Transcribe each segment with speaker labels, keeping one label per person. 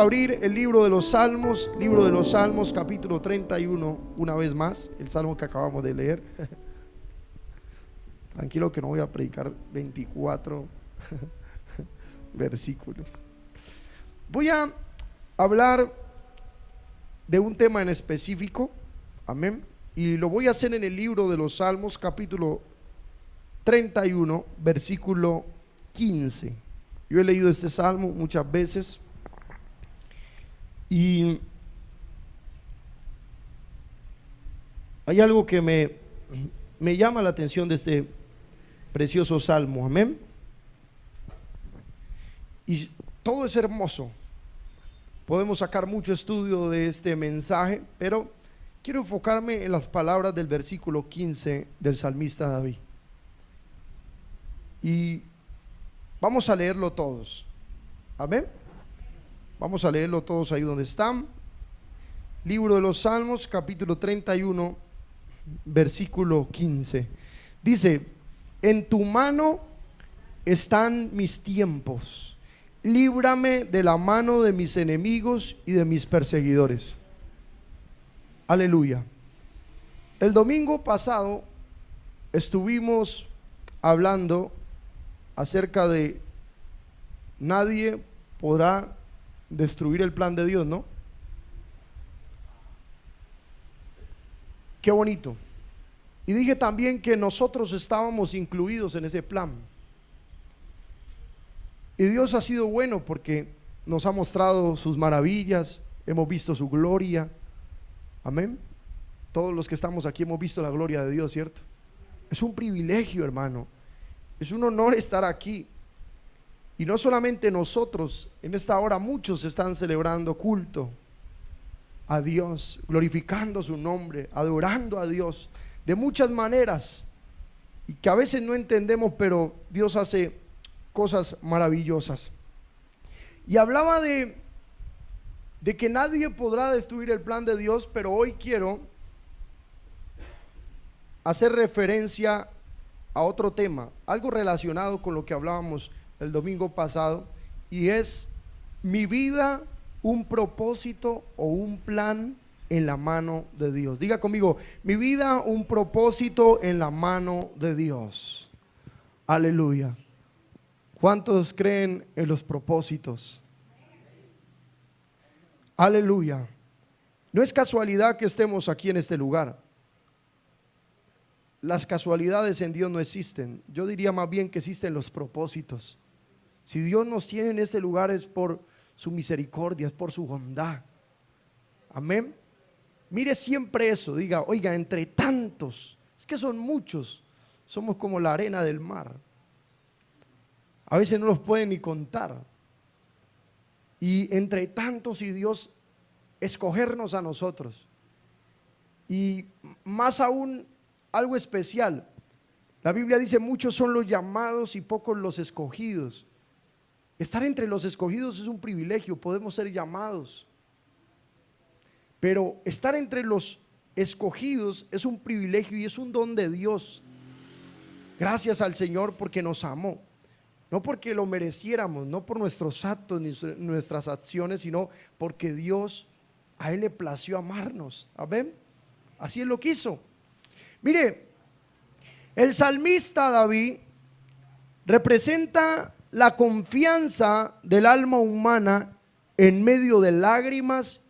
Speaker 1: Abrir el libro de los Salmos, capítulo 31, una vez más, el salmo que acabamos de leer. Tranquilo que no voy a predicar 24 versículos. Voy a hablar de un tema en específico, amén, y lo voy a hacer en el libro de los Salmos, capítulo 31, versículo 15. Yo he leído este salmo muchas veces y hay algo que me llama la atención de este precioso salmo, amén. Y todo es hermoso. Podemos sacar mucho estudio de este mensaje, pero quiero enfocarme en las palabras del versículo 15 del salmista David. Y vamos a leerlo todos, amén. Vamos a leerlo todos ahí donde están. Libro de los Salmos, capítulo 31, versículo 15. Dice: en tu mano están mis tiempos, líbrame de la mano de mis enemigos y de mis perseguidores. Aleluya. El domingo pasado estuvimos hablando acerca de nadie podrá destruir el plan de Dios, ¿no? Qué bonito. Y dije también que nosotros estábamos incluidos en ese plan. Y Dios ha sido bueno porque nos ha mostrado sus maravillas, hemos visto su gloria. Amén. Todos los que estamos aquí hemos visto la gloria de Dios, ¿cierto? Es un privilegio, hermano. Es un honor estar aquí. Y no solamente nosotros, en esta hora muchos están celebrando culto a Dios, glorificando su nombre, adorando a Dios de muchas maneras y que a veces no entendemos, pero Dios hace cosas maravillosas. Y hablaba de que nadie podrá destruir el plan de Dios, pero hoy quiero hacer referencia a otro tema, algo relacionado con lo que hablábamos el domingo pasado, y es: mi vida, un propósito o un plan en la mano de Dios. Diga conmigo: mi vida, un propósito en la mano de Dios. Aleluya. ¿Cuántos creen en los propósitos? Aleluya. No es casualidad que estemos aquí en este lugar. Las casualidades en Dios no existen. Yo diría más bien que existen los propósitos. Si Dios nos tiene en este lugar es por su misericordia, es por su bondad. Amén. Mire siempre eso, diga: oiga, entre tantos, es que son muchos, somos como la arena del mar. A veces no los pueden ni contar. Y entre tantos, y Dios escogernos a nosotros. Y más aún, algo especial. La Biblia dice: muchos son los llamados y pocos los escogidos. Estar entre los escogidos es un privilegio, podemos ser llamados. Pero estar entre los escogidos es un privilegio y es un don de Dios. Gracias al Señor porque nos amó. No porque lo mereciéramos, no por nuestros actos ni nuestras acciones, sino porque Dios, a Él le plació amarnos. Amén. Así Él lo quiso. Mire, el salmista David representa la confianza del alma humana en medio de lágrimas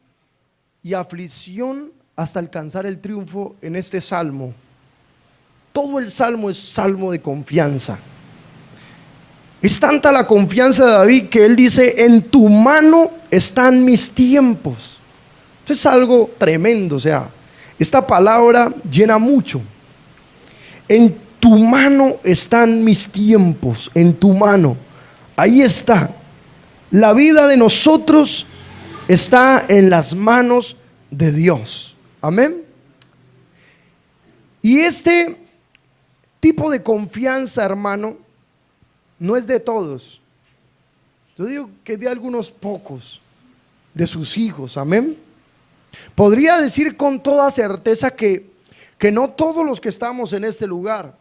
Speaker 1: y aflicción hasta alcanzar el triunfo en este salmo. Todo el salmo es salmo de confianza. Es tanta la confianza de David que él dice: en tu mano están mis tiempos. Eso es algo tremendo, o sea, esta palabra llena mucho. En tu mano están mis tiempos, en tu mano. Ahí está. La vida de nosotros está en las manos de Dios. Amén. Y este tipo de confianza, hermano, no es de todos. Yo digo que de algunos pocos, de sus hijos. Amén. Podría decir con toda certeza que no todos los que estamos en este lugar,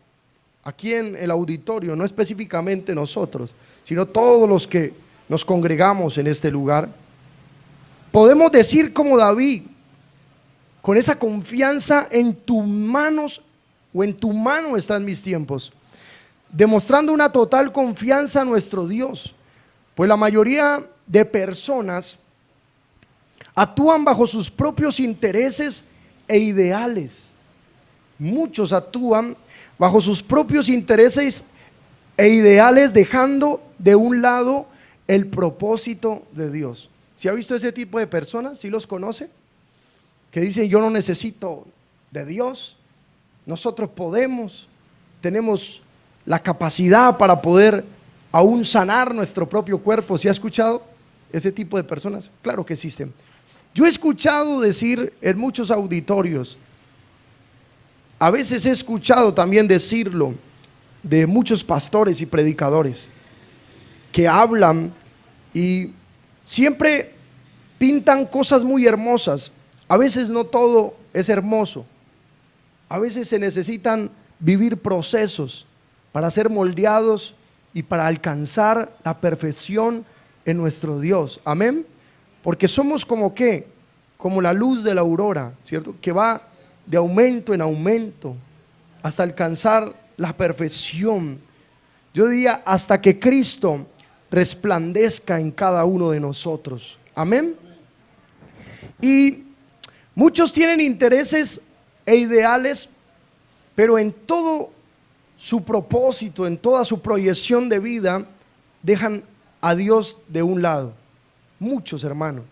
Speaker 1: aquí en el auditorio, no específicamente nosotros, sino todos los que nos congregamos en este lugar, Podemos decir como David, con esa confianza: en tus manos o en tu mano están mis tiempos, demostrando una total confianza a nuestro Dios. Pues la mayoría de personas actúan bajo sus propios intereses e ideales. Muchos actúan bajo sus propios intereses e ideales, dejando de un lado el propósito de Dios. ¿Sí ha visto ese tipo de personas? ¿Sí los conoce? Que dicen: yo no necesito de Dios, nosotros tenemos la capacidad para poder aún sanar nuestro propio cuerpo. ¿Sí ha escuchado ese tipo de personas? Claro que existen. Yo he escuchado decir en muchos auditorios, a veces he escuchado también decirlo de muchos pastores y predicadores que hablan y siempre pintan cosas muy hermosas. A veces no todo es hermoso. A veces se necesitan vivir procesos para ser moldeados y para alcanzar la perfección en nuestro Dios. Amén. Porque somos como ¿qué? Como la luz de la aurora, ¿cierto? Que va de aumento en aumento hasta alcanzar la perfección. Yo diría hasta que Cristo resplandezca en cada uno de nosotros. Amén. Y muchos tienen intereses e ideales, pero en todo su propósito, en toda su proyección de vida, dejan a Dios de un lado. Muchos, hermanos.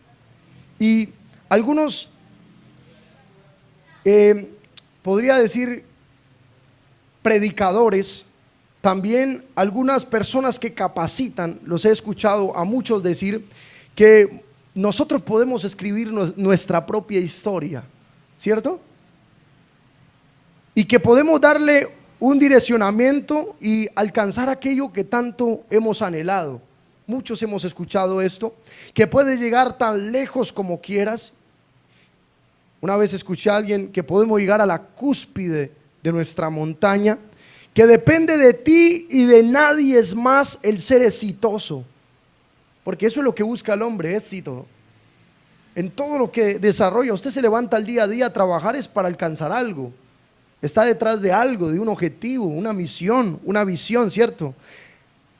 Speaker 1: Y algunos, podría decir, predicadores, también algunas personas que capacitan, los he escuchado a muchos decir que nosotros podemos escribir nuestra propia historia, ¿cierto? Y que podemos darle un direccionamiento y alcanzar aquello que tanto hemos anhelado. Muchos hemos escuchado esto, que puedes llegar tan lejos como quieras. Una vez escuché a alguien que podemos llegar a la cúspide de nuestra montaña, que depende de ti y de nadie es más el ser exitoso, porque eso es lo que busca el hombre, éxito. En todo lo que desarrolla, usted se levanta al día a día a trabajar es para alcanzar algo, está detrás de algo, de un objetivo, una misión, una visión, ¿cierto?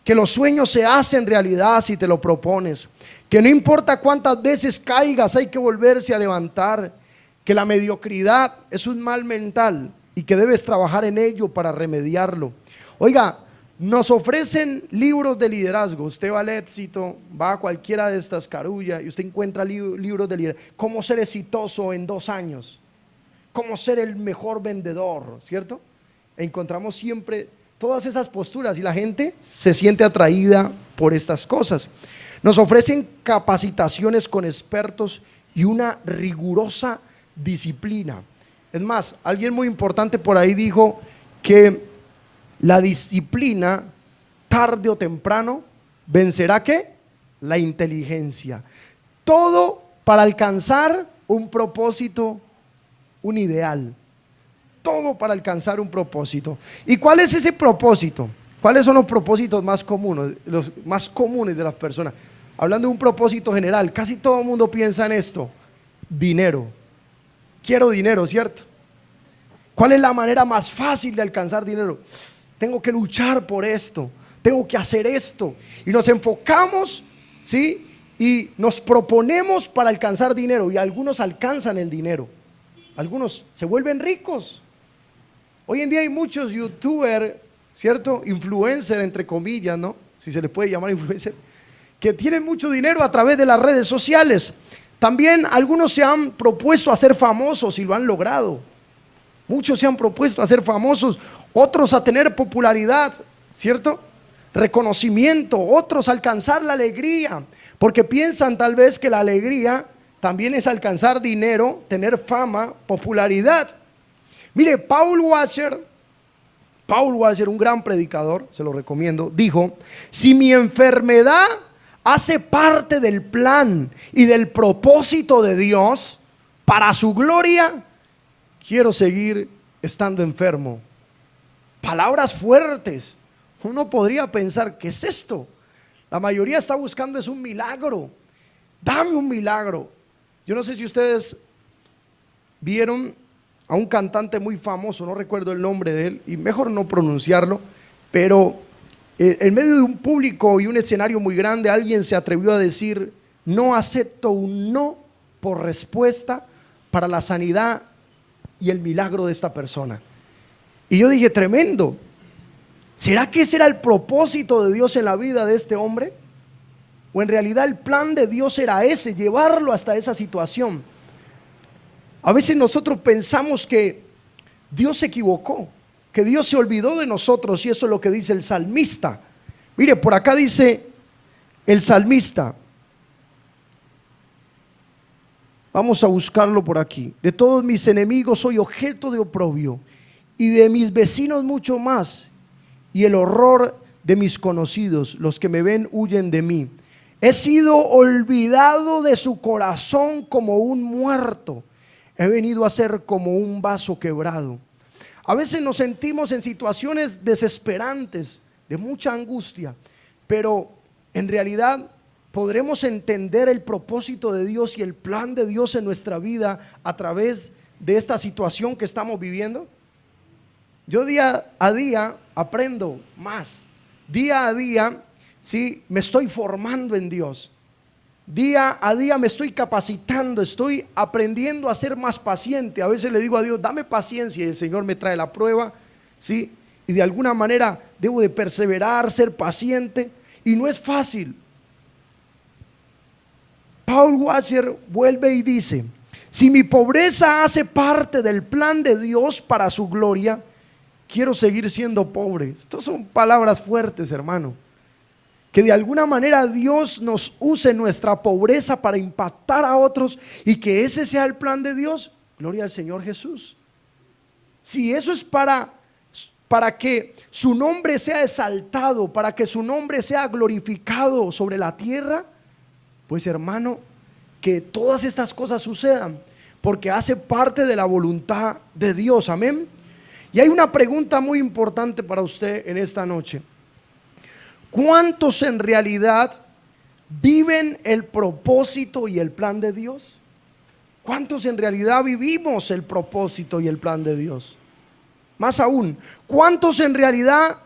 Speaker 1: Que los sueños se hacen realidad si te lo propones, que no importa cuántas veces caigas, hay que volverse a levantar, que la mediocridad es un mal mental y que debes trabajar en ello para remediarlo. Oiga, nos ofrecen libros de liderazgo. Usted va al Éxito, va a cualquiera de estas carullas y usted encuentra libros de liderazgo. Cómo ser exitoso en 2 años, cómo ser el mejor vendedor, ¿cierto? Encontramos siempre todas esas posturas y la gente se siente atraída por estas cosas. Nos ofrecen capacitaciones con expertos y una rigurosa disciplina. Es más, alguien muy importante por ahí dijo que la disciplina tarde o temprano vencerá ¿qué? La inteligencia. Todo para alcanzar un propósito, un ideal. Todo para alcanzar un propósito. ¿Y cuál es ese propósito? ¿Cuáles son los propósitos más comunes, los más comunes de las personas? Hablando de un propósito general, casi todo el mundo piensa en esto: dinero. Quiero dinero, ¿cierto? ¿Cuál es la manera más fácil de alcanzar dinero? Tengo que luchar por esto, tengo que hacer esto. Y nos enfocamos, ¿sí? Y nos proponemos para alcanzar dinero. Y algunos alcanzan el dinero, algunos se vuelven ricos. Hoy en día hay muchos youtubers, ¿cierto? Influencer, entre comillas, ¿no? Si se les puede llamar influencer, que tienen mucho dinero a través de las redes sociales. También algunos se han propuesto a ser famosos y lo han logrado. Muchos se han propuesto a ser famosos, otros a tener popularidad, ¿cierto? Reconocimiento, otros a alcanzar la alegría, porque piensan tal vez que la alegría también es alcanzar dinero, tener fama, popularidad. Mire, Paul Washer, un gran predicador, se lo recomiendo, dijo: si mi enfermedad hace parte del plan y del propósito de Dios para su gloria, quiero seguir estando enfermo. Palabras fuertes. Uno podría pensar, ¿qué es esto? La mayoría está buscando es un milagro. Dame un milagro. Yo no sé si ustedes vieron a un cantante muy famoso, no recuerdo el nombre de él, y mejor no pronunciarlo, pero en medio de un público y un escenario muy grande, alguien se atrevió a decir: no acepto un no por respuesta para la sanidad y el milagro de esta persona. Y yo dije: tremendo. ¿Será que ese era el propósito de Dios en la vida de este hombre? ¿O en realidad el plan de Dios era ese, llevarlo hasta esa situación? A veces nosotros pensamos que Dios se equivocó, que Dios se olvidó de nosotros, y eso es lo que dice el salmista. Mire, por acá dice el salmista, vamos a buscarlo por aquí: de todos mis enemigos soy objeto de oprobio, y de mis vecinos mucho más, y el horror de mis conocidos, los que me ven huyen de mí. He sido olvidado de su corazón como un muerto, he venido a ser como un vaso quebrado. A veces nos sentimos en situaciones desesperantes, de mucha angustia, pero en realidad podremos entender el propósito de Dios y el plan de Dios en nuestra vida a través de esta situación que estamos viviendo. Yo día a día aprendo más, día a día, sí, me estoy formando en Dios. Día a día me estoy capacitando, estoy aprendiendo a ser más paciente. A veces le digo a Dios: dame paciencia, y el Señor me trae la prueba, ¿sí? Y de alguna manera debo de perseverar, ser paciente, y no es fácil. Paul Washer vuelve y dice: si mi pobreza hace parte del plan de Dios para su gloria, quiero seguir siendo pobre. Estas son palabras fuertes, hermano. Que de alguna manera Dios nos use nuestra pobreza para impactar a otros, y que ese sea el plan de Dios. Gloria al Señor Jesús. Si eso es para que su nombre sea exaltado, para que su nombre sea glorificado sobre la tierra, pues hermano, que todas estas cosas sucedan, porque hace parte de la voluntad de Dios. Amén. Y hay una pregunta muy importante para usted en esta noche: ¿cuántos en realidad viven el propósito y el plan de Dios? ¿Cuántos en realidad vivimos el propósito y el plan de Dios? Más aún, ¿cuántos en realidad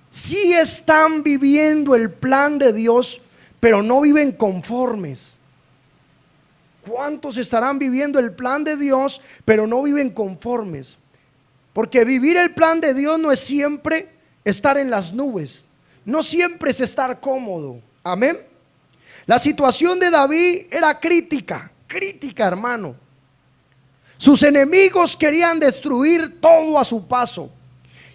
Speaker 1: sí están viviendo el plan de Dios, pero no viven conformes? ¿Cuántos estarán viviendo el plan de Dios, pero no viven conformes? Porque vivir el plan de Dios no es siempre estar en las nubes, no siempre es estar cómodo. Amén. La situación de David era crítica, hermano. Sus enemigos querían destruir todo a su paso.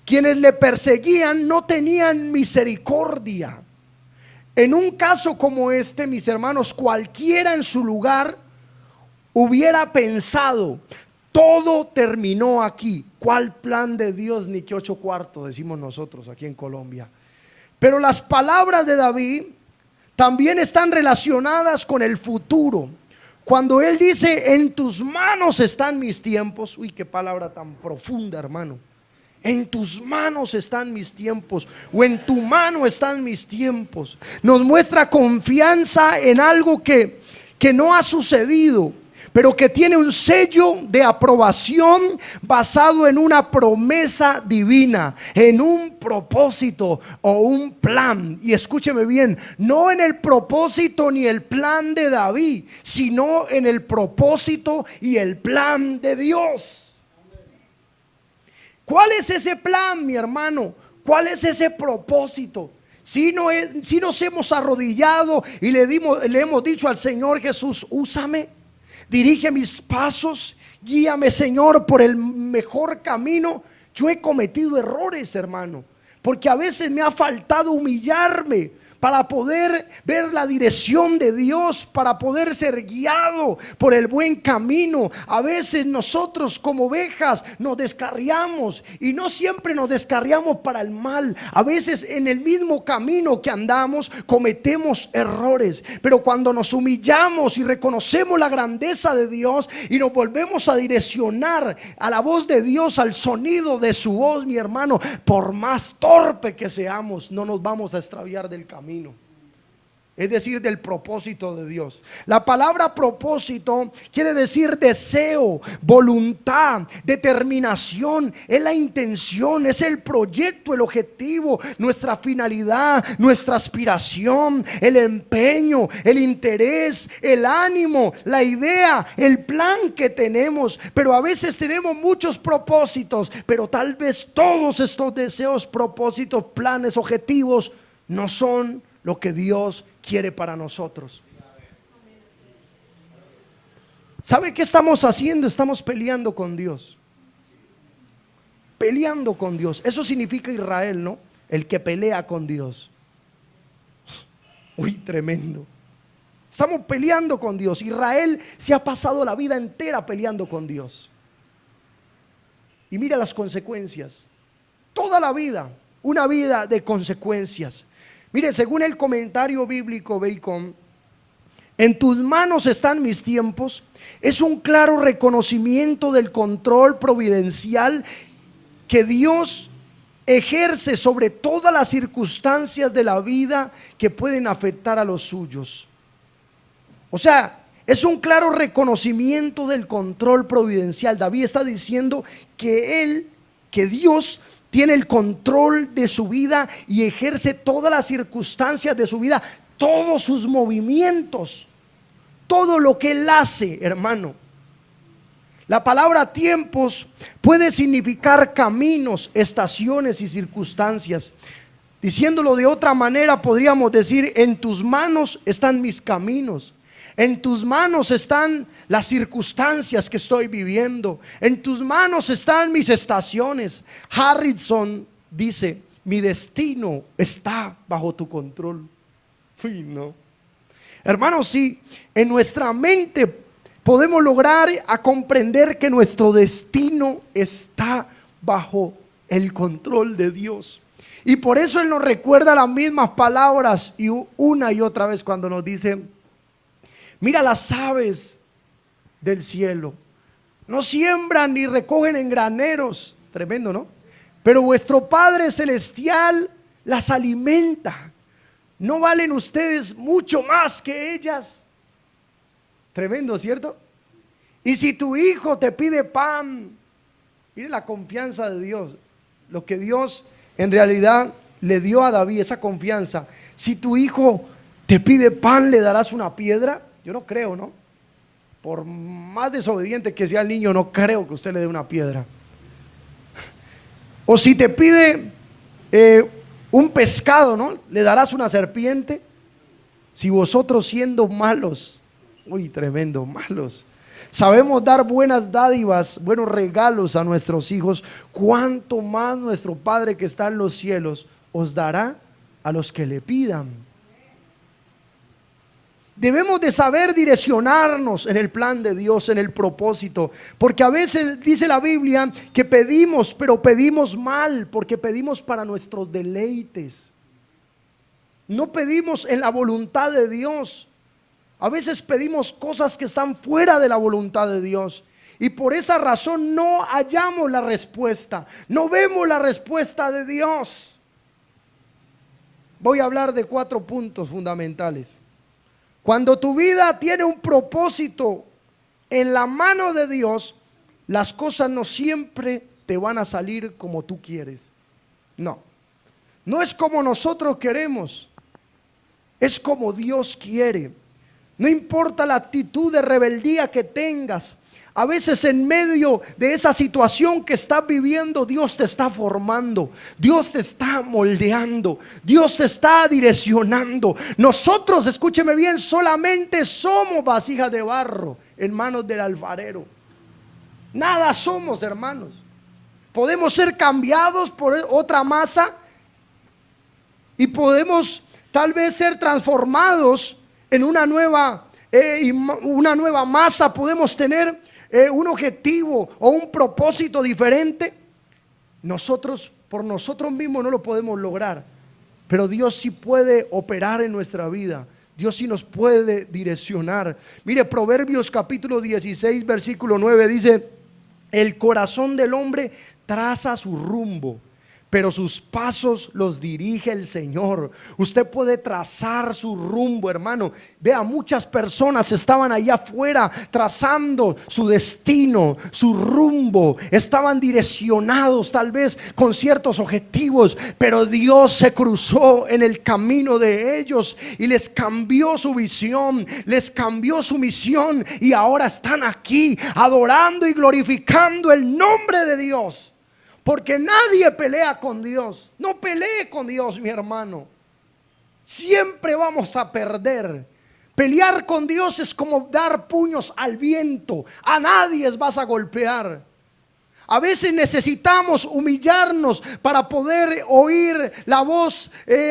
Speaker 1: Quienes le perseguían no tenían misericordia. En un caso como este, mis hermanos, cualquiera en su lugar hubiera pensado: todo terminó aquí. ¿Cuál plan de Dios? Ni que 8 cuartos, decimos nosotros aquí en Colombia. Pero las palabras de David también están relacionadas con el futuro. Cuando él dice: en tus manos están mis tiempos. Uy, qué palabra tan profunda, hermano. En tus manos están mis tiempos, o en tu mano están mis tiempos. Nos muestra confianza en algo que no ha sucedido, pero que tiene un sello de aprobación basado en una promesa divina, en un propósito o un plan. Y escúcheme bien, no en el propósito ni el plan de David, sino en el propósito y el plan de Dios. ¿Cuál es ese plan, mi hermano? ¿Cuál es ese propósito? Si nos hemos arrodillado y le hemos dicho al Señor Jesús: úsame, dirige mis pasos, guíame, Señor, por el mejor camino. Yo he cometido errores, hermano, porque a veces me ha faltado humillarme para poder ver la dirección de Dios, para poder ser guiado por el buen camino. A veces nosotros como ovejas nos descarriamos, y no siempre nos descarriamos para el mal. A veces en el mismo camino que andamos cometemos errores, pero cuando nos humillamos y reconocemos la grandeza de Dios y nos volvemos a direccionar a la voz de Dios, al sonido de su voz, mi hermano, por más torpe que seamos, no nos vamos a extraviar del camino. es decir, del propósito de Dios. La palabra propósito quiere decir deseo, voluntad, determinación, es la intención, es el proyecto, el objetivo, nuestra finalidad, nuestra aspiración, el empeño, el interés, el ánimo, la idea, el plan que tenemos. Pero a veces tenemos muchos propósitos, pero tal vez todos estos deseos, propósitos, planes, objetivos no son lo que Dios quiere para nosotros. ¿Sabe qué estamos haciendo? Estamos peleando con Dios. Peleando con Dios. Eso significa Israel, ¿no? El que pelea con Dios. Uy, tremendo. Estamos peleando con Dios. Israel se ha pasado la vida entera peleando con Dios. Y mira las consecuencias. Toda la vida, una vida de consecuencias. Mire, según el comentario bíblico Bacon, en tus manos están mis tiempos, es un claro reconocimiento del control providencial que Dios ejerce sobre todas las circunstancias de la vida que pueden afectar a los suyos. O sea, es un claro reconocimiento del control providencial. David está diciendo que Dios tiene el control de su vida y ejerce todas las circunstancias de su vida, todos sus movimientos, todo lo que Él hace, hermano. La palabra tiempos puede significar caminos, estaciones y circunstancias. Diciéndolo de otra manera, podríamos decir: en tus manos están mis caminos. En tus manos están las circunstancias que estoy viviendo. En tus manos están mis estaciones. Harrison dice: mi destino está bajo tu control. Uy, no. Hermanos, sí, en nuestra mente podemos lograr a comprender que nuestro destino está bajo el control de Dios. Y por eso Él nos recuerda las mismas palabras y una y otra vez cuando nos dice: mira las aves del cielo, no siembran ni recogen en graneros. Tremendo, ¿no? Pero vuestro Padre Celestial las alimenta. ¿No valen ustedes mucho más que ellas? Tremendo, ¿cierto? Y si tu hijo te pide pan, mire la confianza de Dios, lo que Dios en realidad le dio a David, esa confianza. Si tu hijo te pide pan, ¿le darás una piedra? Yo no creo, ¿no? Por más desobediente que sea el niño, no creo que usted le dé una piedra. O si te pide un pescado, ¿no? ¿Le darás una serpiente? Si vosotros, siendo malos, uy, tremendo, malos, sabemos dar buenas dádivas, buenos regalos a nuestros hijos, ¿cuánto más nuestro Padre que está en los cielos os dará a los que le pidan? Debemos de saber direccionarnos en el plan de Dios, en el propósito, porque a veces dice la Biblia que pedimos, pero pedimos mal, porque pedimos para nuestros deleites. No pedimos en la voluntad de Dios. A veces pedimos cosas que están fuera de la voluntad de Dios, y por esa razón no hallamos la respuesta, no vemos la respuesta de Dios. Voy a hablar de 4 puntos fundamentales. Cuando tu vida tiene un propósito en la mano de Dios, las cosas no siempre te van a salir como tú quieres. No, no es como nosotros queremos, es como Dios quiere. No importa la actitud de rebeldía que tengas, a veces en medio de esa situación que estás viviendo, Dios te está formando, Dios te está moldeando, Dios te está direccionando. Nosotros, escúcheme bien, solamente somos vasijas de barro en manos del alfarero. Nada somos, hermanos. Podemos ser cambiados por otra masa y podemos tal vez ser transformados en una nueva masa. Podemos tener un objetivo o un propósito diferente. Nosotros por nosotros mismos no lo podemos lograr, pero Dios sí puede operar en nuestra vida. Dios sí nos puede direccionar. Mire, Proverbios capítulo 16 versículo 9 dice: el corazón del hombre traza su rumbo, pero sus pasos los dirige el Señor. Usted puede trazar su rumbo, hermano. Vea, muchas personas estaban allá afuera trazando su destino, su rumbo. Estaban direccionados tal vez con ciertos objetivos, pero Dios se cruzó en el camino de ellos y les cambió su visión, les cambió su misión, y ahora están aquí adorando y glorificando el nombre de Dios. Porque nadie pelea con Dios. No pelee con Dios, mi hermano. Siempre vamos a perder. Pelear con Dios es como dar puños al viento. A nadie vas a golpear. A veces necesitamos humillarnos para poder oír la voz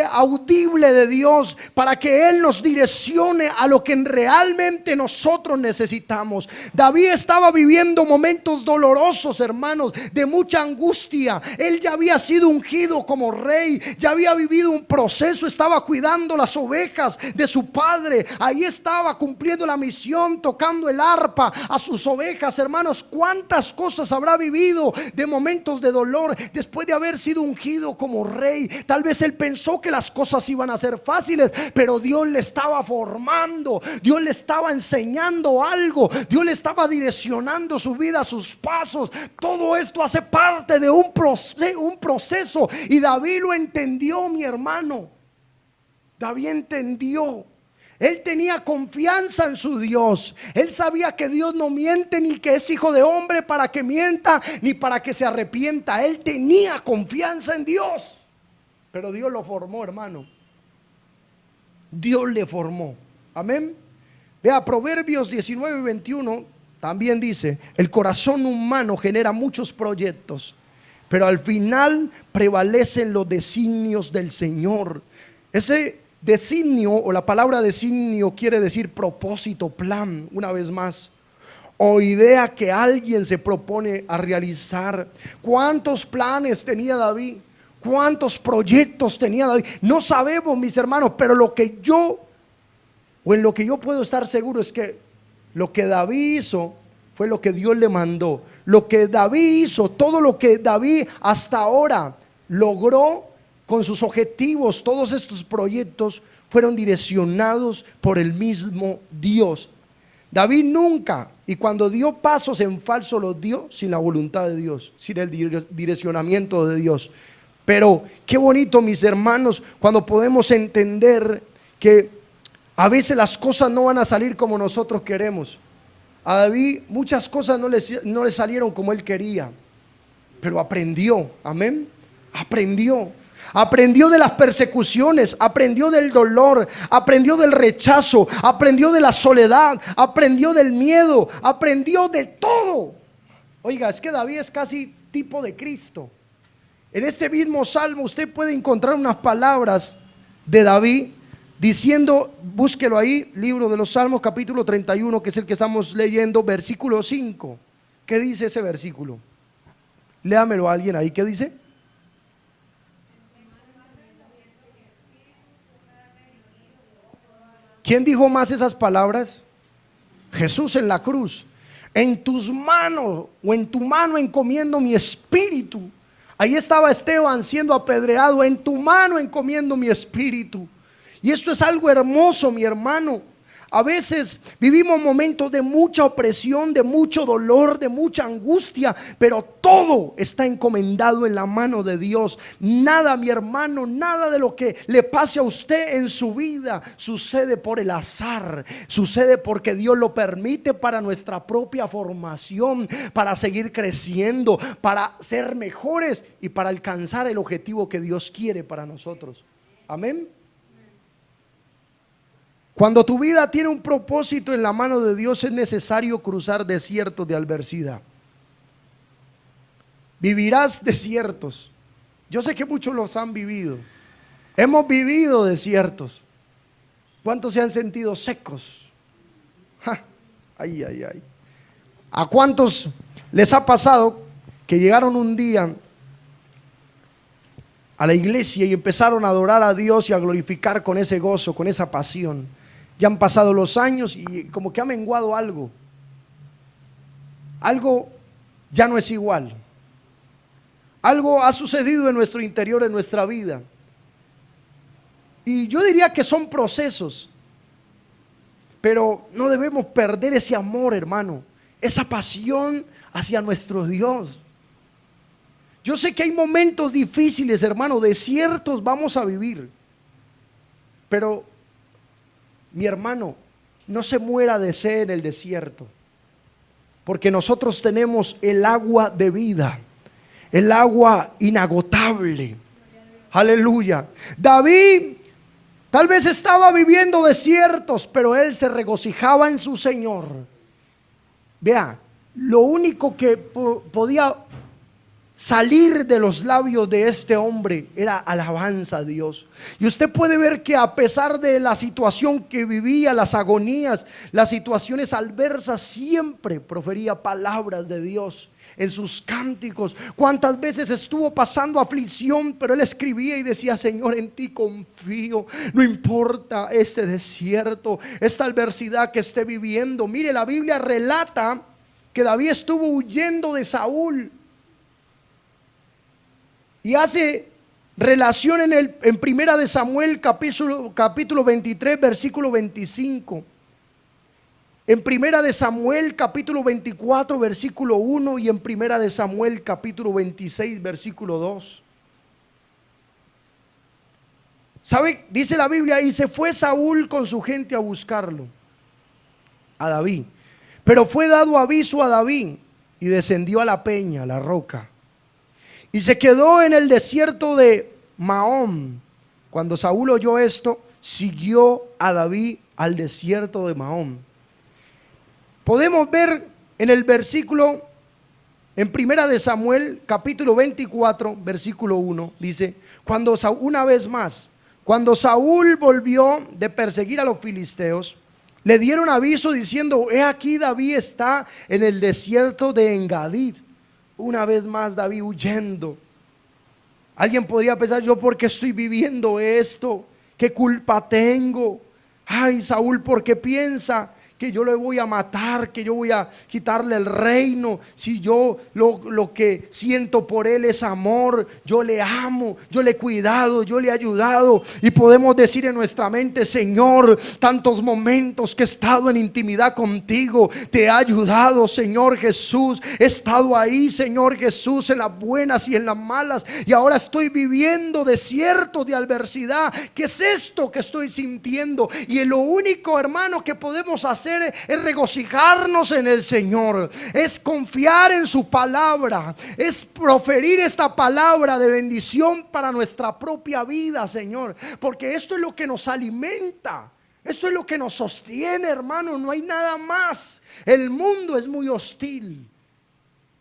Speaker 1: audible de Dios, para que Él nos direccione a lo que realmente nosotros necesitamos. David estaba viviendo momentos dolorosos, hermanos, de mucha angustia. Él ya había sido ungido como rey, ya había vivido un proceso, estaba cuidando las ovejas de su padre. Ahí estaba cumpliendo la misión, tocando el arpa a sus ovejas. Hermanos, ¿cuántas cosas habrá vivido de momentos de dolor después de haber sido ungido como rey? Tal vez él pensó que las cosas iban a ser fáciles, pero Dios le estaba formando, Dios le estaba enseñando algo, Dios le estaba direccionando su vida, sus pasos. Todo esto hace parte de un proceso, y David lo entendió, mi hermano. David entendió. Él tenía confianza en su Dios. Él sabía que Dios no miente, ni que es hijo de hombre para que mienta, ni para que se arrepienta. Él tenía confianza en Dios. Pero Dios lo formó, hermano. Dios le formó. Amén. Vea, Proverbios 19:21 también dice: el corazón humano genera muchos proyectos, pero al final prevalecen los designios del Señor. Ese designio, o la palabra designio, quiere decir propósito, plan, una vez más, o idea que alguien se propone a realizar. ¿Cuántos planes tenía David? ¿Cuántos proyectos tenía David? No sabemos, mis hermanos, pero en lo que yo puedo estar seguro es que lo que David hizo fue lo que Dios le mandó. Lo que David hizo, todo lo que David hasta ahora logró con sus objetivos, todos estos proyectos fueron direccionados por el mismo Dios. David nunca, y cuando dio pasos en falso, los dio sin la voluntad de Dios, sin el direccionamiento de Dios. Pero qué bonito, mis hermanos, cuando podemos entender que a veces las cosas no van a salir como nosotros queremos. A David muchas cosas no le salieron como él quería, pero aprendió. Amén. Aprendió de las persecuciones, aprendió del dolor, aprendió del rechazo, aprendió de la soledad, aprendió del miedo, aprendió de todo. Oiga, es que David es casi tipo de Cristo. En este mismo salmo usted puede encontrar unas palabras de David diciendo, búsquelo ahí, libro de los Salmos, capítulo 31, que es el que estamos leyendo, versículo 5. ¿Qué dice ese versículo? Léamelo a alguien ahí, ¿qué dice? ¿Quién dijo más esas palabras? Jesús en la cruz. En tus manos, o en tu mano encomiendo mi espíritu. Ahí estaba Esteban siendo apedreado. En tu mano encomiendo mi espíritu. Y esto es algo hermoso, mi hermano. A veces vivimos momentos de mucha opresión, de mucho dolor, de mucha angustia, pero todo está encomendado en la mano de Dios. Nada, mi hermano, nada de lo que le pase a usted en su vida sucede por el azar. Sucede porque Dios lo permite para nuestra propia formación, para seguir creciendo, para ser mejores y para alcanzar el objetivo que Dios quiere para nosotros. Amén. Cuando tu vida tiene un propósito en la mano de Dios, es necesario cruzar desiertos de adversidad. Vivirás desiertos. Yo sé que muchos los han vivido. Hemos vivido desiertos. ¿Cuántos se han sentido secos? Ay. ¿A cuántos les ha pasado que llegaron un día a la iglesia y empezaron a adorar a Dios y a glorificar con ese gozo, con esa pasión? Ya han pasado los años y como que ha menguado algo ya no es igual. Algo ha sucedido en nuestro interior, en nuestra vida. Y yo diría que son procesos, pero no debemos perder ese amor, hermano, esa pasión hacia nuestro Dios. Yo sé que hay momentos difíciles, hermano, desiertos vamos a vivir, pero mi hermano, no se muera de sed en el desierto, porque nosotros tenemos el agua de vida, el agua inagotable. Aleluya. David tal vez estaba viviendo desiertos, pero él se regocijaba en su Señor. Vea, lo único que podía salir de los labios de este hombre era alabanza a Dios. Y usted puede ver que a pesar de la situación que vivía, las agonías, las situaciones adversas, siempre profería palabras de Dios en sus cánticos. Cuántas veces estuvo pasando aflicción, pero él escribía y decía: Señor, en ti confío, no importa este desierto, esta adversidad que esté viviendo. Mire, la Biblia relata que David estuvo huyendo de Saúl y hace relación en Primera de Samuel capítulo 23 versículo 25, en Primera de Samuel capítulo 24 versículo 1 y en Primera de Samuel capítulo 26 versículo 2. ¿Sabe? Dice la Biblia: y se fue Saúl con su gente a buscarlo, a David, pero fue dado aviso a David y descendió a la peña, a la roca, y se quedó en el desierto de Mahón. Cuando Saúl oyó esto, siguió a David al desierto de Mahón. Podemos ver en el versículo, en Primera de Samuel, capítulo 24, versículo 1, dice: una vez más, cuando Saúl volvió de perseguir a los filisteos, le dieron aviso diciendo: he aquí David está en el desierto de Engadid. Una vez más David huyendo. Alguien podría pensar: ¿yo por qué estoy viviendo esto? ¿Qué culpa tengo? Ay, Saúl, ¿por qué piensa que yo le voy a matar, que yo voy a quitarle el reino? Si yo lo que siento por él es amor, yo le amo, yo le he cuidado, yo le he ayudado. Y podemos decir en nuestra mente: Señor, tantos momentos que he estado en intimidad contigo, te he ayudado, Señor Jesús, he estado ahí, Señor Jesús, en las buenas y en las malas, y ahora estoy viviendo desiertos de adversidad. ¿Qué es esto que estoy sintiendo? Y lo único, hermano, que podemos hacer es regocijarnos en el Señor, es confiar en su palabra, es proferir esta palabra de bendición para nuestra propia vida, Señor, porque esto es lo que nos alimenta, esto es lo que nos sostiene, hermano, no hay nada más. El mundo es muy hostil.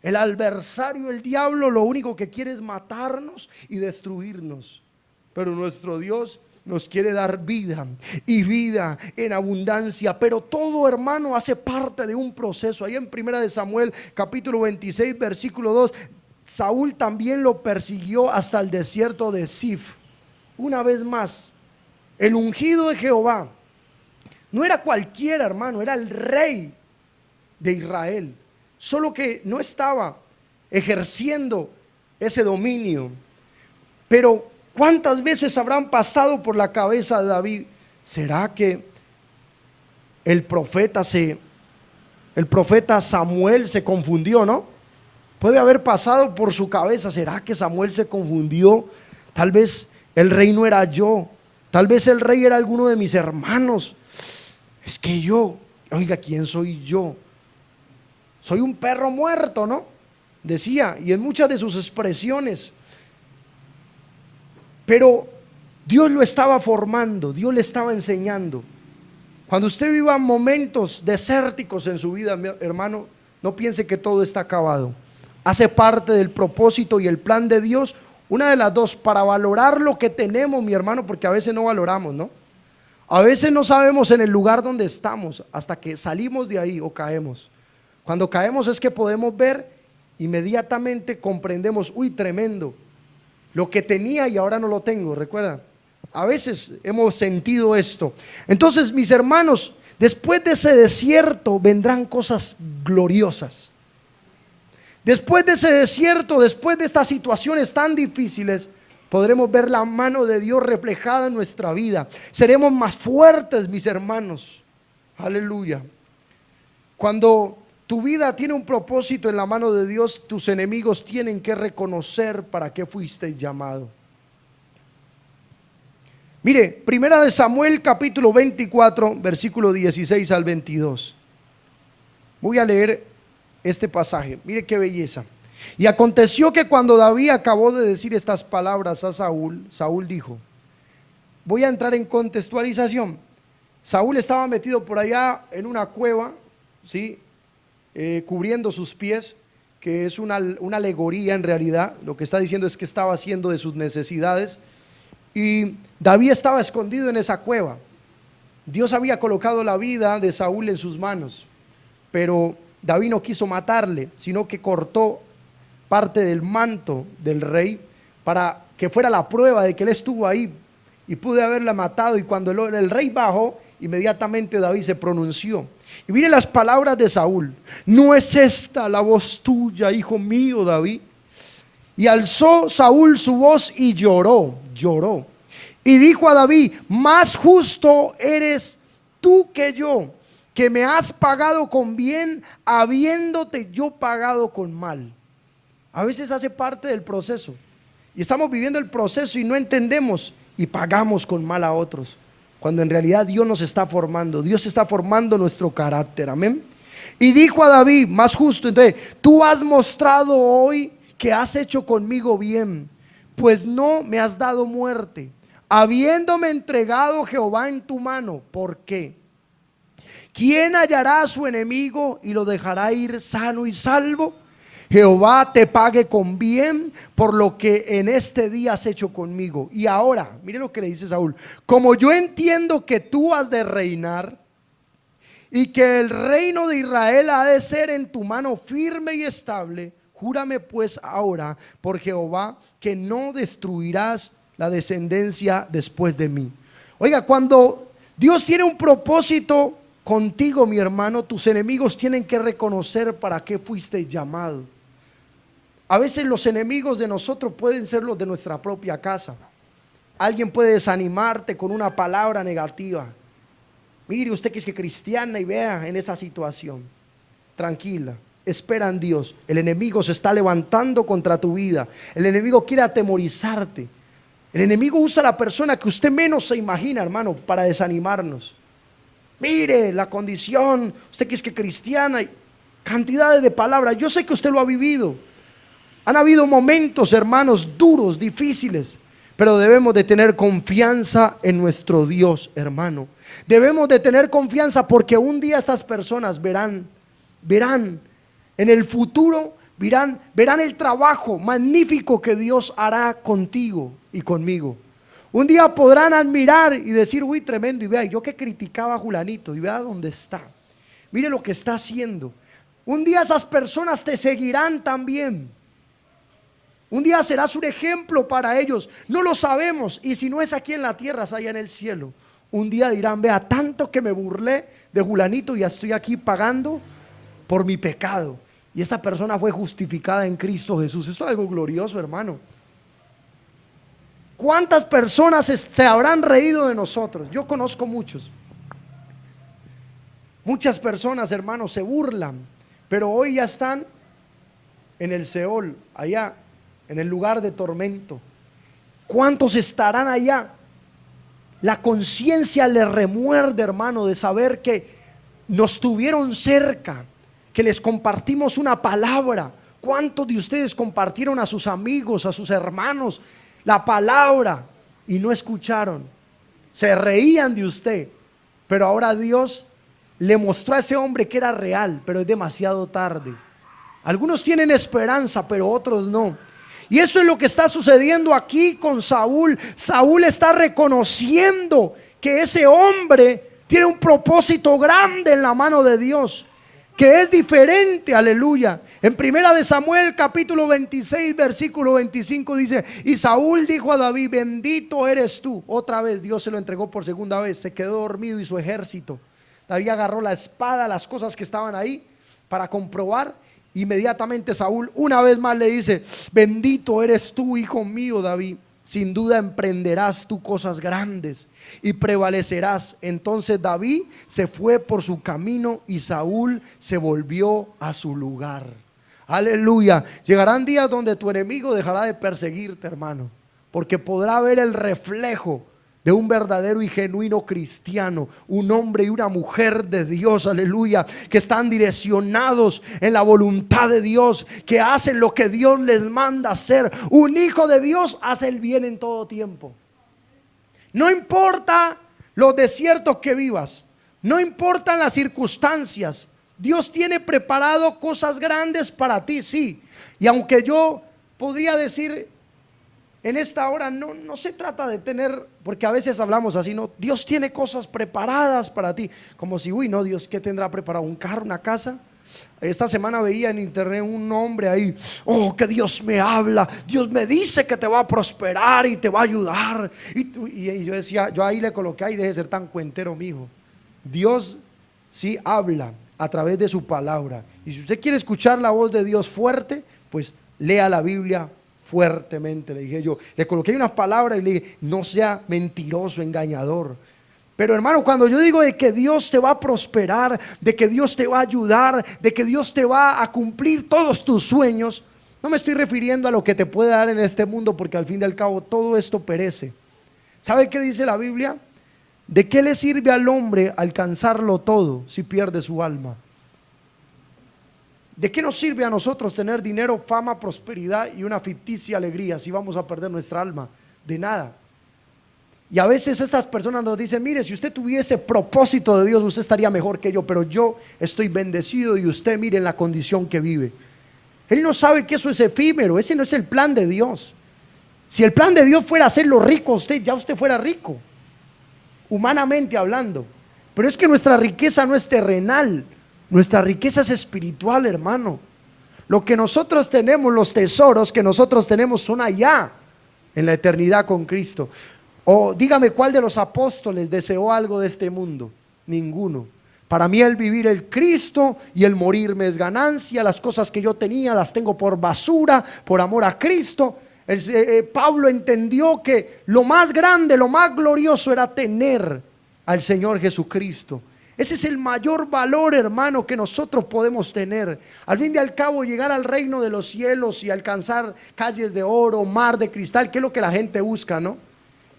Speaker 1: El adversario, el diablo, lo único que quiere es matarnos y destruirnos, pero nuestro Dios nos quiere dar vida y vida en abundancia. Pero todo, hermano, hace parte de un proceso. Ahí en Primera de Samuel capítulo 26 versículo 2, Saúl también lo persiguió hasta el desierto de Sif. Una vez más, el ungido de Jehová no era cualquiera, hermano, era el rey de Israel, solo que no estaba ejerciendo ese dominio. Pero ¿cuántas veces habrán pasado por la cabeza de David? ¿Será que el profeta Samuel se confundió, no? Puede haber pasado por su cabeza: ¿será que Samuel se confundió? Tal vez el rey no era yo, tal vez el rey era alguno de mis hermanos. Es que yo, oiga, ¿quién soy yo? Soy un perro muerto, ¿no? Decía, y en muchas de sus expresiones. Pero Dios lo estaba formando, Dios le estaba enseñando. Cuando usted viva momentos desérticos en su vida, hermano, no piense que todo está acabado. Hace parte del propósito y el plan de Dios, una de las dos, para valorar lo que tenemos, mi hermano, porque a veces no valoramos, ¿no? A veces no sabemos en el lugar donde estamos hasta que salimos de ahí o caemos. Cuando caemos es que podemos ver, inmediatamente comprendemos: uy, tremendo, lo que tenía y ahora no lo tengo. ¿Recuerdan? A veces hemos sentido esto. Entonces, mis hermanos, después de ese desierto vendrán cosas gloriosas. Después de ese desierto, después de estas situaciones tan difíciles, podremos ver la mano de Dios reflejada en nuestra vida. Seremos más fuertes, mis hermanos. Aleluya. Cuando tu vida tiene un propósito en la mano de Dios, tus enemigos tienen que reconocer para qué fuiste llamado. Mire, primera de Samuel capítulo 24, versículo 16 al 22. Voy a leer este pasaje. Mire qué belleza. Y aconteció que cuando David acabó de decir estas palabras a Saúl, Saúl dijo, voy a entrar en contextualización. Saúl estaba metido por allá en una cueva, ¿sí? Cubriendo sus pies, que es una alegoría en realidad. Lo que está diciendo es que estaba haciendo de sus necesidades. Y David estaba escondido en esa cueva. Dios había colocado la vida de Saúl en sus manos, pero David no quiso matarle, sino que cortó parte del manto del rey para que fuera la prueba de que él estuvo ahí, y pude haberla matado. Y cuando el rey bajó, inmediatamente David se pronunció. Y mire las palabras de Saúl: ¿no es esta la voz tuya, hijo mío David? Y alzó Saúl su voz y lloró. Y dijo a David: más justo eres tú que yo, que me has pagado con bien, habiéndote yo pagado con mal. A veces hace parte del proceso, y estamos viviendo el proceso y no entendemos, y pagamos con mal a otros, cuando en realidad Dios nos está formando. Dios está formando nuestro carácter, amén. Y dijo a David: más justo, entonces, tú has mostrado hoy que has hecho conmigo bien, pues no me has dado muerte, habiéndome entregado Jehová en tu mano. ¿Por qué? ¿Quién hallará a su enemigo y lo dejará ir sano y salvo? Jehová te pague con bien por lo que en este día has hecho conmigo. Y ahora, mire lo que le dice Saúl: como yo entiendo que tú has de reinar y que el reino de Israel ha de ser en tu mano firme y estable, júrame pues ahora por Jehová que no destruirás la descendencia después de mí. Oiga, cuando Dios tiene un propósito contigo, mi hermano, tus enemigos tienen que reconocer para qué fuiste llamado. A veces los enemigos de nosotros pueden ser los de nuestra propia casa. Alguien puede desanimarte con una palabra negativa. Mire usted que es cristiana y vea en esa situación. Tranquila, espera en Dios. El enemigo se está levantando contra tu vida. El enemigo quiere atemorizarte. El enemigo usa a la persona que usted menos se imagina, hermano, para desanimarnos. Mire la condición, usted que es cristiana, cantidades de palabras. Yo sé que usted lo ha vivido. Han habido momentos, hermanos, duros, difíciles, pero debemos de tener confianza en nuestro Dios, hermano. Debemos de tener confianza, porque un día estas personas verán en el futuro, verán el trabajo magnífico que Dios hará contigo y conmigo. Un día podrán admirar y decir: uy, tremendo, y vea, yo que criticaba a Julanito, y vea dónde está, mire lo que está haciendo. Un día esas personas te seguirán también. Un día serás un ejemplo para ellos. No lo sabemos, y si no es aquí en la tierra, es allá en el cielo. Un día dirán: vea, tanto que me burlé de Julanito, y ya estoy aquí pagando por mi pecado, y esta persona fue justificada en Cristo Jesús. Esto es algo glorioso, hermano. ¿Cuántas personas se habrán reído de nosotros? Yo conozco muchos. Muchas personas, hermanos, se burlan, pero hoy ya están en el Seol, allá en el lugar de tormento. ¿Cuántos estarán allá? La conciencia les remuerde, hermano, de saber que nos tuvieron cerca, que les compartimos una palabra. ¿Cuántos de ustedes compartieron a sus amigos, a sus hermanos, la palabra y no escucharon? Se reían de usted, pero ahora Dios le mostró a ese hombre que era real, pero es demasiado tarde. Algunos tienen esperanza, pero otros no. Y eso es lo que está sucediendo aquí con Saúl. Saúl está reconociendo que ese hombre tiene un propósito grande en la mano de Dios, que es diferente, aleluya. En primera de Samuel capítulo 26 versículo 25 dice: y Saúl dijo a David: bendito eres tú. Otra vez Dios se lo entregó por segunda vez. Se quedó dormido y su ejército. David agarró la espada, las cosas que estaban ahí para comprobar, Inmediatamente Saúl una vez más le dice: bendito eres tú, hijo mío David, sin duda emprenderás tú cosas grandes y prevalecerás. Entonces David se fue por su camino y Saúl se volvió a su lugar. Aleluya. Llegarán días donde tu enemigo dejará de perseguirte, hermano, porque podrá ver el reflejo de un verdadero y genuino cristiano, un hombre y una mujer de Dios, aleluya, que están direccionados en la voluntad de Dios, que hacen lo que Dios les manda hacer. Un hijo de Dios hace el bien en todo tiempo. No importa los desiertos que vivas, no importan las circunstancias, Dios tiene preparado cosas grandes para ti, sí. Y aunque yo podría decir en esta hora, no se trata de tener, porque a veces hablamos así, no, Dios tiene cosas preparadas para ti, como si, uy, no, Dios, ¿qué tendrá preparado? ¿Un carro, una casa? Esta semana veía en internet un hombre ahí: oh, que Dios me habla, Dios me dice que te va a prosperar y te va a ayudar. Y yo decía, yo ahí le coloqué: ay, deje de ser tan cuentero, mijo. Dios sí habla a través de su palabra, y si usted quiere escuchar la voz de Dios fuerte, pues lea la Biblia fuertemente. Le dije yo, le coloqué unas palabras y le dije: no sea mentiroso, engañador. Pero hermano, cuando yo digo de que Dios te va a prosperar, de que Dios te va a ayudar, de que Dios te va a cumplir todos tus sueños, no me estoy refiriendo a lo que te puede dar en este mundo, porque al fin y al cabo todo esto perece. ¿Sabe qué dice la Biblia? ¿De qué le sirve al hombre alcanzarlo todo si pierde su alma? ¿De qué nos sirve a nosotros tener dinero, fama, prosperidad y una ficticia alegría si vamos a perder nuestra alma? De nada. Y a veces estas personas nos dicen: mire, si usted tuviese propósito de Dios, usted estaría mejor que yo, pero yo estoy bendecido y usted mire en la condición que vive. Él no sabe que eso es efímero, ese no es el plan de Dios. Si el plan de Dios fuera hacerlo rico, ya usted fuera rico, humanamente hablando. Pero es que nuestra riqueza no es terrenal, nuestra riqueza es espiritual, hermano. Lo que nosotros tenemos, los tesoros que nosotros tenemos, son allá en la eternidad con Cristo. O dígame, ¿cuál de los apóstoles deseó algo de este mundo? Ninguno. Para mí el vivir el Cristo y el morirme es ganancia. Las cosas que yo tenía las tengo por basura, por amor a Cristo. Pablo entendió que lo más grande, lo más glorioso era tener al Señor Jesucristo. Ese es el mayor valor, hermano, que nosotros podemos tener. Al fin y al cabo, llegar al reino de los cielos y alcanzar calles de oro, mar de cristal, que es lo que la gente busca, ¿no?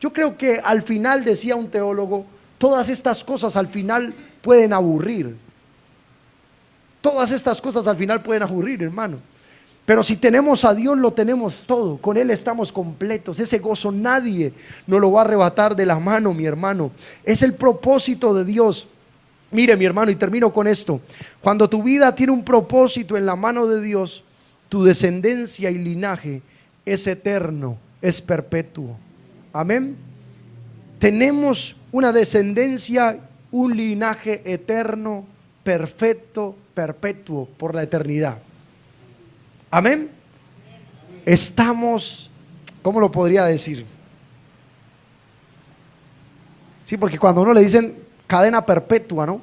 Speaker 1: Yo creo que al final, decía un teólogo, todas estas cosas al final pueden aburrir. Todas estas cosas al final pueden aburrir, hermano. Pero si tenemos a Dios, lo tenemos todo. Con Él estamos completos. Ese gozo nadie nos lo va a arrebatar de la mano, mi hermano. Es el propósito de Dios. Mire, mi hermano, y termino con esto. Cuando tu vida tiene un propósito en la mano de Dios, tu descendencia y linaje es eterno, es perpetuo. Amén. Tenemos una descendencia, un linaje eterno, perfecto, perpetuo por la eternidad. Amén. Estamos, ¿cómo lo podría decir? Sí, porque cuando uno le dicen cadena perpetua, ¿no?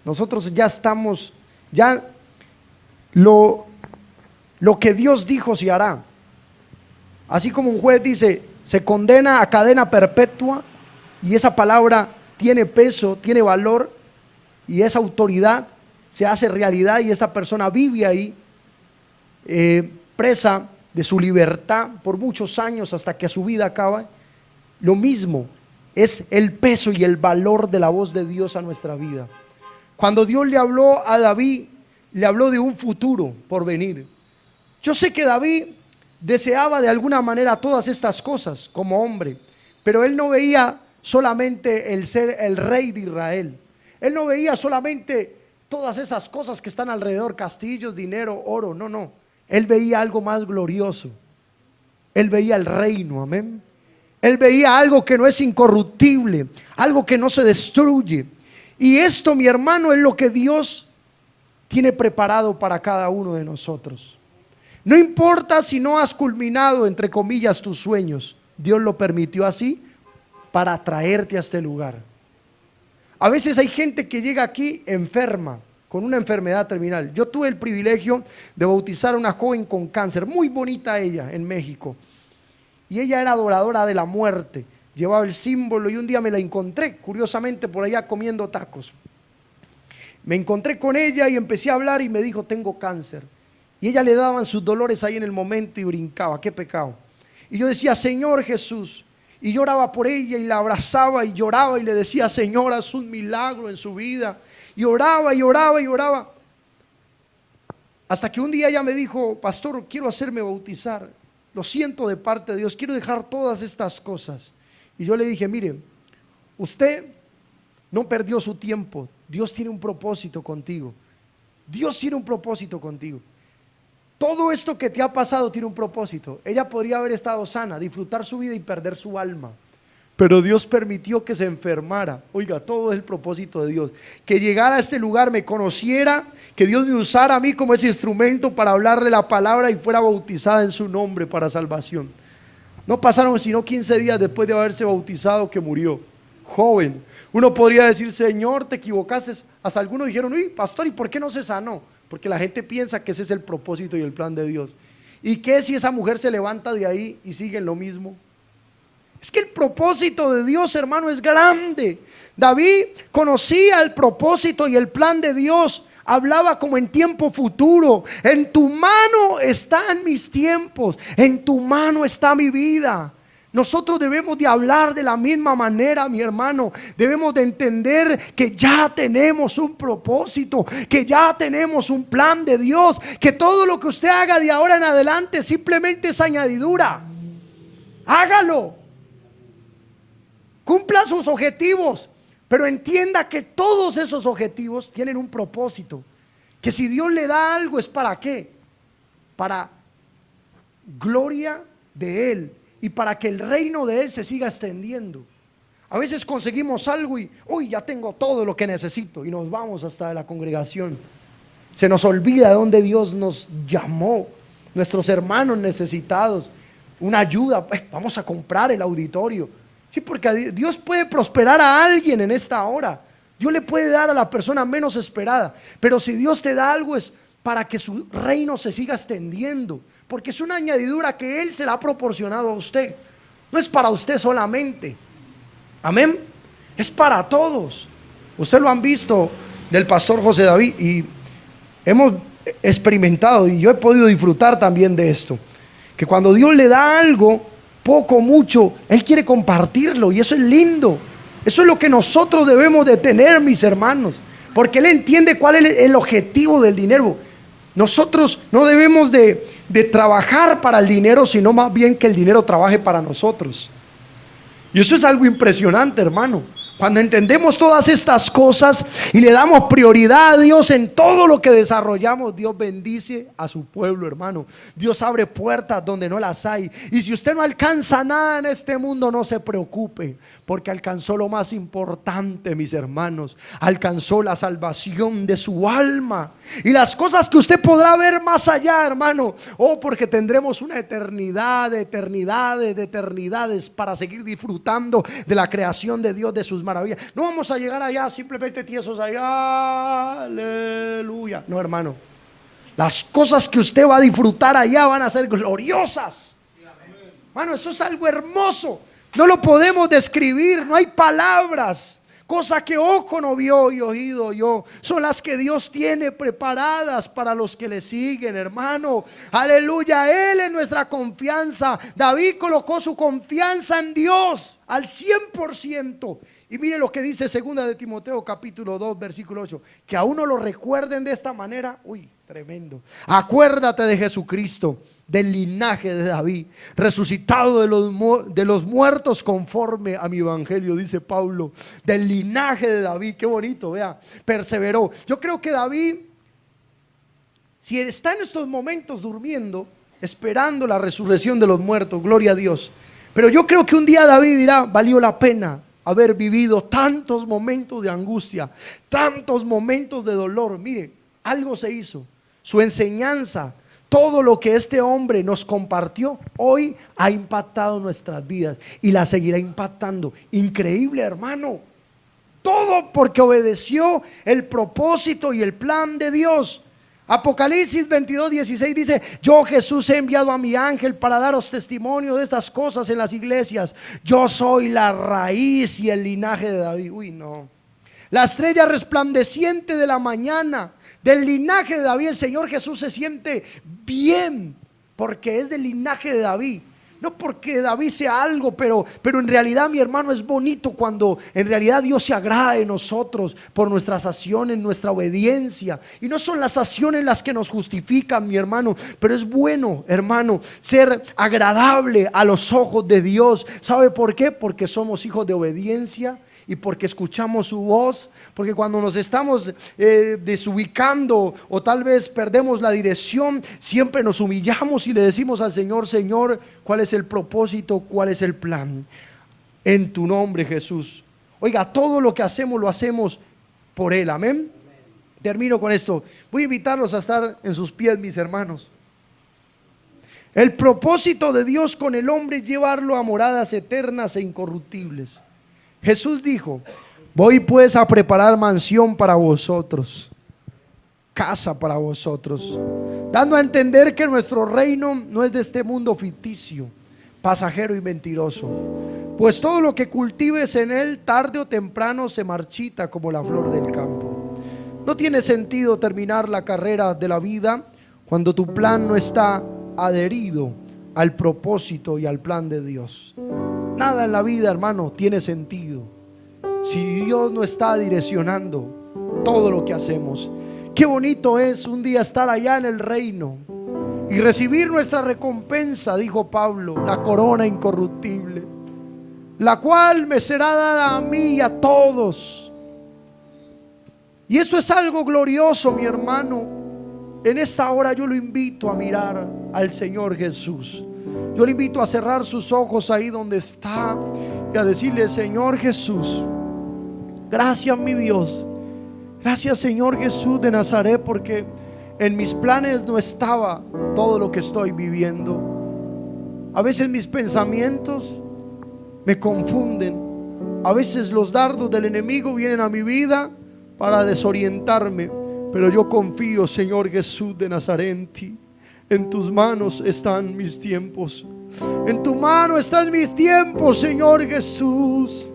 Speaker 1: Nosotros ya estamos, ya lo que Dios dijo se hará. Así como un juez dice: se condena a cadena perpetua, y esa palabra tiene peso, tiene valor, y esa autoridad se hace realidad, y esa persona vive ahí presa de su libertad por muchos años hasta que su vida acaba. Lo mismo es el peso y el valor de la voz de Dios a nuestra vida. Cuando Dios le habló a David, le habló de un futuro por venir. Yo sé que David deseaba de alguna manera todas estas cosas como hombre, pero él no veía solamente el ser el rey de Israel. Él no veía solamente todas esas cosas que están alrededor: castillos, dinero, oro. No. Él veía algo más glorioso. Él veía el reino, amén. Él veía algo que no es incorruptible, algo que no se destruye. Y esto, mi hermano, es lo que Dios tiene preparado para cada uno de nosotros. No importa si no has culminado, entre comillas, tus sueños. Dios lo permitió así para traerte a este lugar. A veces hay gente que llega aquí enferma, con una enfermedad terminal. Yo tuve el privilegio de bautizar a una joven con cáncer, muy bonita ella, en México. Y ella era adoradora de la muerte, llevaba el símbolo y un día me la encontré, curiosamente, por allá comiendo tacos. Me encontré con ella y empecé a hablar y me dijo, tengo cáncer. Y ella le daban sus dolores ahí en el momento y brincaba, qué pecado. Y yo decía, Señor Jesús, y lloraba por ella y la abrazaba y lloraba y le decía, Señor, haz un milagro en su vida. Y oraba y oraba y oraba. Hasta que un día ella me dijo, pastor, quiero hacerme bautizar. Lo siento de parte de Dios, quiero dejar todas estas cosas. Y yo le dije, mire, usted no perdió su tiempo. Dios tiene un propósito contigo. Dios tiene un propósito contigo. Todo esto que te ha pasado tiene un propósito. Ella podría haber estado sana, disfrutar su vida y perder su alma. Pero Dios permitió que se enfermara. Oiga, todo es el propósito de Dios. Que llegara a este lugar, me conociera, que Dios me usara a mí como ese instrumento para hablarle la palabra y fuera bautizada en su nombre para salvación. No pasaron sino 15 días después de haberse bautizado que murió. Joven. Uno podría decir, Señor, te equivocaste. Hasta algunos dijeron, uy, pastor, ¿y por qué no se sanó? Porque la gente piensa que ese es el propósito y el plan de Dios. ¿Y qué si esa mujer se levanta de ahí y sigue en lo mismo? Es que el propósito de Dios, hermano, es grande. David conocía el propósito y el plan de Dios. Hablaba como en tiempo futuro. En tu mano están mis tiempos, en tu mano está mi vida. Nosotros debemos de hablar de la misma manera, mi hermano. Debemos de entender que ya tenemos un propósito, que ya tenemos un plan de Dios, que todo lo que usted haga de ahora en adelante simplemente es añadidura. Hágalo. Cumpla sus objetivos, pero entienda que todos esos objetivos tienen un propósito. Que si Dios le da algo es para qué? Para gloria de Él y para que el reino de Él se siga extendiendo. A veces conseguimos algo y uy, ya tengo todo lo que necesito y nos vamos hasta la congregación. Se nos olvida de dónde Dios nos llamó, nuestros hermanos necesitados, una ayuda, pues vamos a comprar el auditorio. Sí, porque Dios puede prosperar a alguien en esta hora. Dios le puede dar a la persona menos esperada. Pero si Dios te da algo es para que su reino se siga extendiendo. Porque es una añadidura que Él se la ha proporcionado a usted. No es para usted solamente. Amén. Es para todos. Ustedes lo han visto del pastor José David y hemos experimentado y yo he podido disfrutar también de esto. Que cuando Dios le da algo, poco, mucho, Él quiere compartirlo y eso es lindo. Eso es lo que nosotros debemos de tener, mis hermanos, porque Él entiende cuál es el objetivo del dinero. Nosotros no debemos de trabajar para el dinero, sino más bien que el dinero trabaje para nosotros. Y eso es algo impresionante, hermano. Cuando entendemos todas estas cosas y le damos prioridad a Dios en todo lo que desarrollamos, Dios bendice a su pueblo, hermano. Dios abre puertas donde no las hay. Y si usted no alcanza nada en este mundo, no se preocupe, porque alcanzó lo más importante, mis hermanos. Alcanzó la salvación de su alma. Y las cosas que usted podrá ver más allá, hermano, porque tendremos una eternidad de eternidades, de eternidades para seguir disfrutando de la creación de Dios, de sus maravillas. No vamos a llegar allá simplemente tiesos allá, aleluya. No, hermano, las cosas que usted va a disfrutar allá van a ser gloriosas. Hermano, eso es algo hermoso. No lo podemos describir, no hay palabras. Cosa que ojo no vio y oído oyó, son las que Dios tiene preparadas para los que le siguen, hermano. Aleluya, Él es nuestra confianza. David colocó su confianza en Dios al 100%. Y mire lo que dice 2 de Timoteo capítulo 2 versículo 8, que a uno lo recuerden de esta manera. Uy, tremendo. Acuérdate de Jesucristo, del linaje de David, resucitado de los muertos conforme a mi evangelio, dice Pablo, del linaje de David. Qué bonito, vea, perseveró. Yo creo que David, si está en estos momentos durmiendo, esperando la resurrección de los muertos, gloria a Dios, pero yo creo que un día David dirá, valió la pena haber vivido tantos momentos de angustia, tantos momentos de dolor. Mire, algo se hizo. Su enseñanza, todo lo que este hombre nos compartió, hoy ha impactado nuestras vidas y la seguirá impactando. Increíble, hermano. todo porque obedeció el propósito y el plan de Dios. Apocalipsis 22:16 dice: yo, Jesús, he enviado a mi ángel para daros testimonio de estas cosas en las iglesias. Yo soy la raíz y el linaje de David. Uy, no. La estrella resplandeciente de la mañana, del linaje de David. El Señor Jesús se siente bien porque es del linaje de David. No porque David sea algo, pero en realidad, mi hermano, es bonito cuando en realidad Dios se agrada de nosotros por nuestras acciones, nuestra obediencia. Y no son las acciones las que nos justifican, mi hermano, pero es bueno, hermano, ser agradable a los ojos de Dios. ¿Sabe por qué? Porque somos hijos de obediencia y porque escuchamos su voz, porque cuando nos estamos desubicando o tal vez perdemos la dirección, siempre nos humillamos y le decimos al Señor: Señor, ¿cuál es el propósito? ¿Cuál es el plan? En tu nombre, Jesús. Oiga, todo lo que hacemos lo hacemos por Él, amén. Termino con esto. Voy a invitarlos a estar en sus pies, mis hermanos. El propósito de Dios con el hombre es llevarlo a moradas eternas e incorruptibles. Jesús dijo: voy pues a preparar mansión para vosotros, casa para vosotros, dando a entender que nuestro reino no es de este mundo ficticio, pasajero y mentiroso. Pues todo lo que cultives en él, tarde o temprano se marchita como la flor del campo. No tiene sentido terminar la carrera de la vida cuando tu plan no está adherido al propósito y al plan de Dios. Nada en la vida, hermano, tiene sentido si Dios no está direccionando todo lo que hacemos. Qué bonito es un día estar allá en el reino y recibir nuestra recompensa, dijo Pablo, la corona incorruptible, la cual me será dada a mí y a todos. Y esto es algo glorioso, mi hermano. En esta hora yo lo invito a mirar al Señor Jesús. Yo le invito a cerrar sus ojos ahí donde está y a decirle: Señor Jesús, gracias, mi Dios. Gracias, Señor Jesús de Nazaret, porque en mis planes no estaba todo lo que estoy viviendo. A veces mis pensamientos me confunden. A veces los dardos del enemigo vienen a mi vida para desorientarme. Pero yo confío, Señor Jesús de Nazaret, en ti. En tus manos están mis tiempos. En tu mano están mis tiempos, Señor Jesús.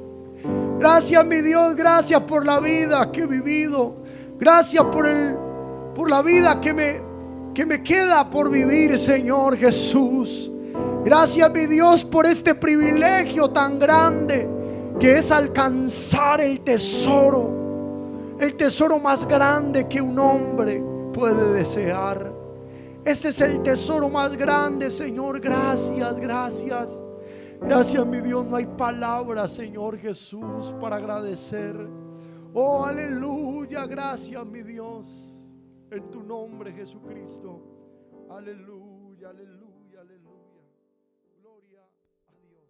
Speaker 1: Gracias, mi Dios, gracias por la vida que he vivido. Gracias por la vida que me queda por vivir, Señor Jesús. Gracias, mi Dios, por este privilegio tan grande que es alcanzar el tesoro más grande que un hombre puede desear. Este es el tesoro más grande, Señor. Gracias, gracias. Gracias, mi Dios. No hay palabras, Señor Jesús, para agradecer. Oh, aleluya. Gracias, mi Dios. En tu nombre, Jesucristo. Aleluya, aleluya, aleluya. Gloria a Dios.